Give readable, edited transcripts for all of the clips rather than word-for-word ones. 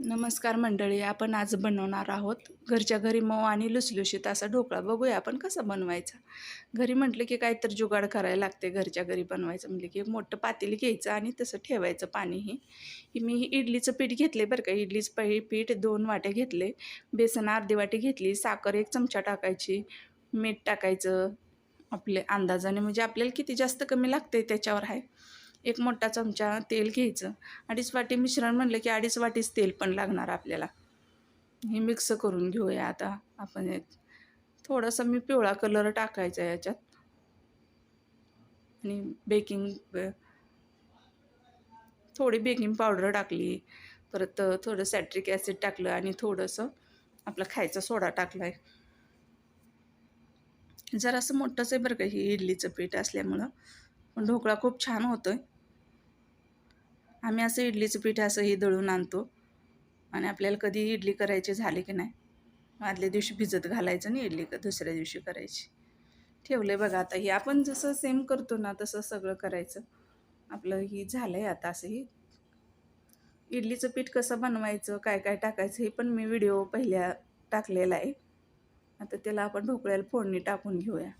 नमस्कार मंडळी. आपण आज बनवणार आहोत घरच्या घरी मऊ आणि लुसलुशीत असा ढोकळा. बघूया आपण कसा बनवायचा. घरी म्हटलं की काहीतरी जुगाड करायला लागते. घरच्या घरी बनवायचं म्हटलं की एक मोठं पातेलं घ्यायचं आणि तसं ठेवायचं पाणीही. मी इडलीचं पीठ घेतले बरं का. इडलीचं पीठ 2 वाट्या घेतले, बेसन अर्धी वाटी घेतली, साखर 1 चमचा टाकायची, मीठ टाकायचं आपल्या अंदाजाने, म्हणजे आपल्याला किती जास्त कमी लागते त्याच्यावर आहे. एक मोठा चमचा तेल घ्यायचं. 2.5 वाटी मिश्रण म्हणलं की 2.5 वाटीच तेल पण लागणार आपल्याला. हे मिक्स करून घेऊया आता आपण. थोडासा मी पिवळा कलर टाकायचा याच्यात आणि थोडी बेकिंग पावडर टाकली. परत थोडं सॅट्रिक ॲसिड टाकलं आणि थोडंसं आपला खायचा सोडा टाकला आहे. जरासं मोठंच आहे बरं का हे इडलीचं पीठ असल्यामुळं, पण ढोकळा खूप छान होतोय. आम्ही असं इडलीचं पीठ असंही दळून आणतो आणि आपल्याला कधी इडली करायची झाली की नाही, आदल्या दिवशी भिजत घालायचं आणि इडली दुसऱ्या दिवशी करायची. ठेवलं आहे बघा. आता हे आपण जसं सेम करतो ना तसं सगळं करायचं. आपलं ही झालं आहे आता. असंही इडलीचं पीठ कसं बनवायचं, काय काय टाकायचं, हे पण मी व्हिडिओ पहिल्या टाकलेला आहे. आता त्याला आपण ढोकळ्याला फोडणी टाकून घेऊया.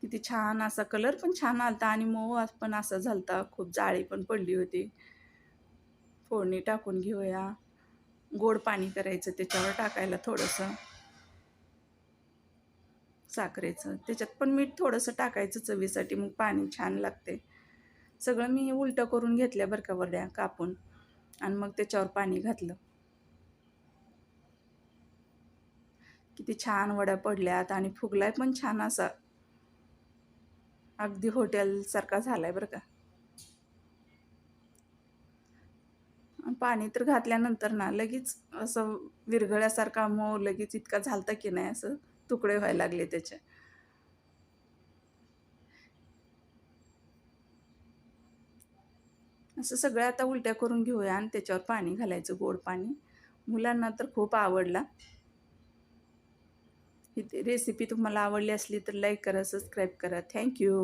किती छान असा कलर पण छान आलता आणि मऊ पण असा झालता. खूप जाळी पण पडली होती. फोडणी टाकून घेऊया. गोड पाणी करायचं त्याच्यावर टाकायला थोडंसं साखरेचं. त्याच्यात पण मीठ थोडंसं टाकायचं चवीसाठी, मग पाणी छान लागते. सगळं मी उलटं करून घेतल्या बरं का वड्या कापून, आणि मग त्याच्यावर पाणी घातलं. किती छान वड्या पडल्यात आणि फुगलाय पण छान असा. अगदी हॉटेलसारखा झालाय बरं का. पाणी तर घातल्यानंतर ना लगेच असं विरघळल्यासारखा मऊ लगेच इतका झालता की नाही, असं तुकडे व्हायला लागले त्याचे. असं सगळं आता उलट्या करून घेऊया आणि त्याच्यावर पाणी घालायचं, गोड पाणी. मुलांना तर खूप आवडला. ही रेसिपी तुम्हाला आवडली असली तर लाईक करा, सबस्क्राईब करा. थँक्यू.